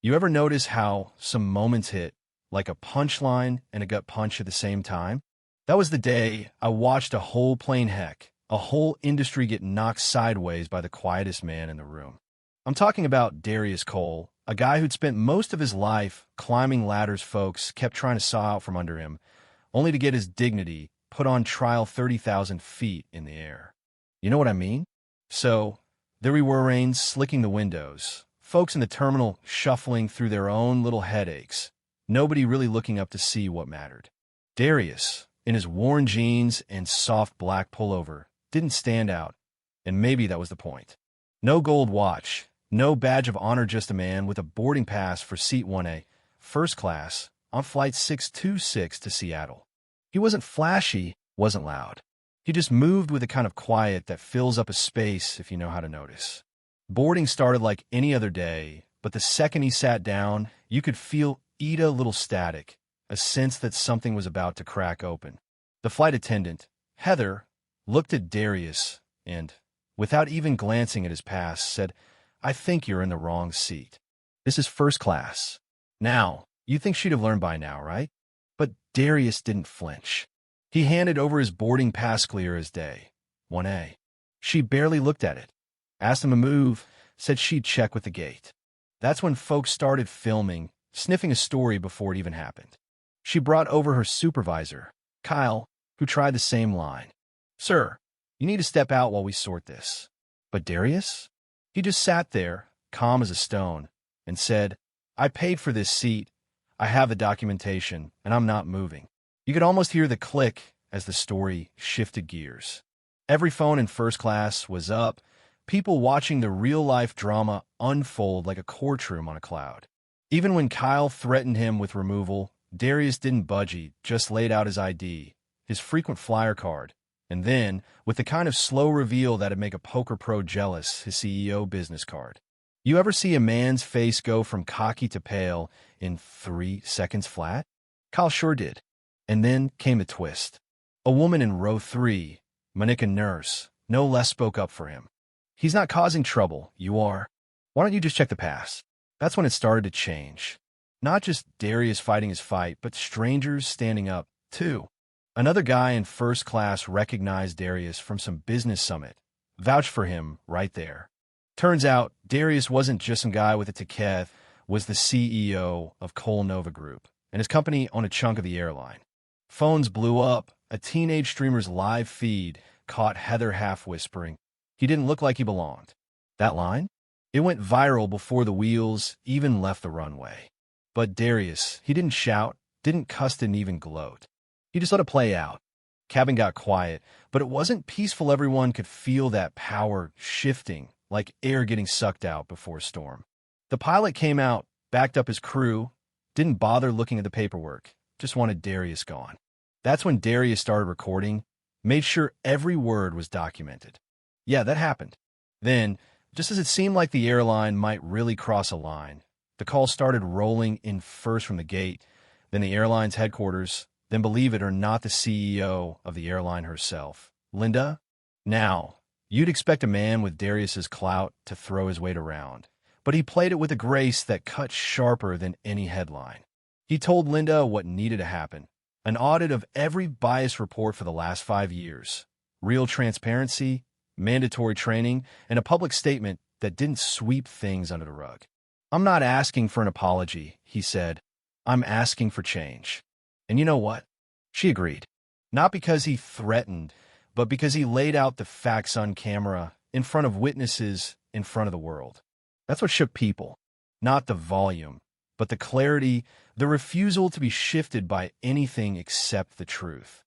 You ever notice how some moments hit like a punchline and a gut punch at the same time? That was the day I watched a whole plane heck, a whole industry get knocked sideways by the quietest man in the room. I'm talking about Darius Cole, a guy who'd spent most of his life climbing ladders folks kept trying to saw out from under him, only to get his dignity put on trial 30,000 feet in the air. You know what I mean? So, there we were, Rains, slicking the windows, folks in the terminal shuffling through their own little headaches, nobody really looking up to see what mattered. Darius, in his worn jeans and soft black pullover, didn't stand out, and maybe that was the point. No gold watch, no badge of honor, just a man with a boarding pass for Seat 1A, first class, on Flight 626 to Seattle. He wasn't flashy, wasn't loud. He just moved with a kind of quiet that fills up a space if you know how to notice. Boarding started like any other day, but the second he sat down, you could feel a little static, a sense that something was about to crack open. The flight attendant, Heather, looked at Darius and, without even glancing at his pass, said, "I think you're in the wrong seat. This is first class." Now, you'd think she'd have learned by now, right? But Darius didn't flinch. He handed over his boarding pass, clear as day. 1A. She barely looked at it. Asked him to move, said she'd check with the gate. That's when folks started filming, sniffing a story before it even happened. She brought over her supervisor, Kyle, who tried the same line. "Sir, you need to step out while we sort this." But Darius? He just sat there, calm as a stone, and said, "I paid for this seat, I have the documentation, and I'm not moving." You could almost hear the click as the story shifted gears. Every phone in first class was up, people watching the real-life drama unfold like a courtroom on a cloud. Even when Kyle threatened him with removal, Darius didn't budge, just laid out his ID, his frequent flyer card, and then, with the kind of slow reveal that'd make a poker pro jealous, his CEO business card. You ever see a man's face go from cocky to pale in 3 seconds flat? Kyle sure did. And then came the twist. A woman in row 3, Monica Nurse, no less, spoke up for him. "He's not causing trouble, you are. Why don't you just check the pass?" That's when it started to change. Not just Darius fighting his fight, but strangers standing up, too. Another guy in first class recognized Darius from some business summit, vouched for him right there. Turns out, Darius wasn't just some guy with a ticket, was the CEO of Cole Nova Group, and his company owned a chunk of the airline. Phones blew up. A teenage streamer's live feed caught Heather half whispering, "He didn't look like he belonged." That line? It went viral before the wheels even left the runway. But Darius, he didn't shout, didn't cuss, didn't even gloat. He just let it play out. Cabin got quiet, but it wasn't peaceful. Everyone could feel that power shifting, like air getting sucked out before a storm. The pilot came out, backed up his crew, didn't bother looking at the paperwork, just wanted Darius gone. That's when Darius started recording, made sure every word was documented. Yeah, that happened. Then, just as it seemed like the airline might really cross a line, the call started rolling in first from the gate, then the airline's headquarters, then, believe it or not, the CEO of the airline herself, Linda. Now, you'd expect a man with Darius's clout to throw his weight around, but he played it with a grace that cut sharper than any headline. He told Linda what needed to happen. An audit of every bias report for the last 5 years, real transparency, mandatory training, and a public statement that didn't sweep things under the rug. "I'm not asking for an apology," he said. "I'm asking for change." And you know what? She agreed. Not because he threatened, but because he laid out the facts on camera, in front of witnesses, in front of the world. That's what shook people. Not the volume, but the clarity, the refusal to be shifted by anything except the truth.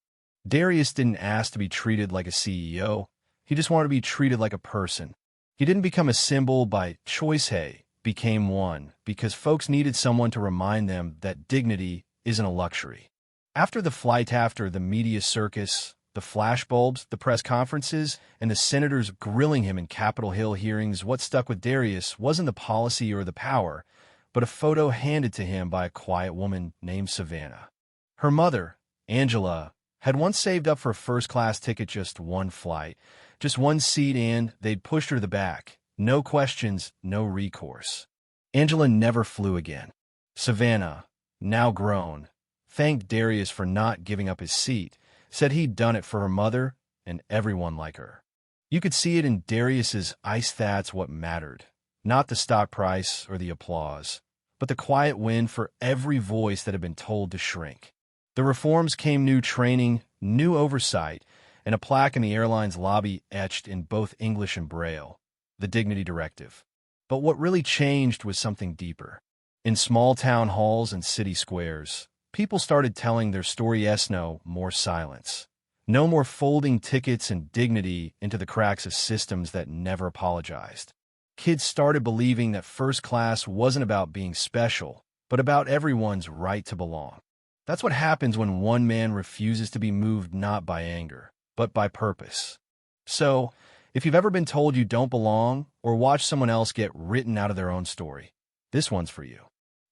Darius didn't ask to be treated like a CEO. He just wanted to be treated like a person. He didn't become a symbol by choice, he became one, because folks needed someone to remind them that dignity isn't a luxury. After the flight, after the media circus, the flashbulbs, the press conferences, and the senators grilling him in Capitol Hill hearings, what stuck with Darius wasn't the policy or the power, but a photo handed to him by a quiet woman named Savannah. Her mother, Angela, had once saved up for a first-class ticket, just one flight, just one seat, and they'd pushed her to the back. No questions, no recourse. Angela never flew again. Savannah, now grown, thanked Darius for not giving up his seat, said he'd done it for her mother and everyone like her. You could see it in Darius's eyes. That's what mattered. Not the stock price or the applause, but the quiet win for every voice that had been told to shrink. The reforms came: new training, new oversight, and a plaque in the airline's lobby etched in both English and Braille, the Dignity Directive. But what really changed was something deeper. In small town halls and city squares, people started telling their story. No more silence. No more folding tickets and dignity into the cracks of systems that never apologized. Kids started believing that first class wasn't about being special, but about everyone's right to belong. That's what happens when one man refuses to be moved not by anger, but by purpose. So, if you've ever been told you don't belong or watched someone else get written out of their own story, this one's for you.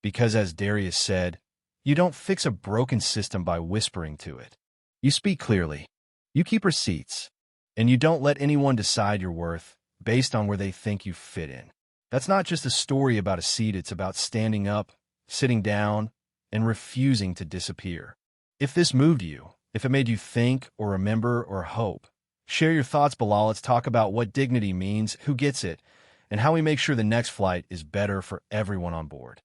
Because as Darius said, you don't fix a broken system by whispering to it. You speak clearly, you keep receipts, and you don't let anyone decide your worth based on where they think you fit in. That's not just a story about a seat, it's about standing up, sitting down, and refusing to disappear. If this moved you, if it made you think or remember or hope, share your thoughts below. Let's talk about what dignity means, who gets it, and how we make sure the next flight is better for everyone on board.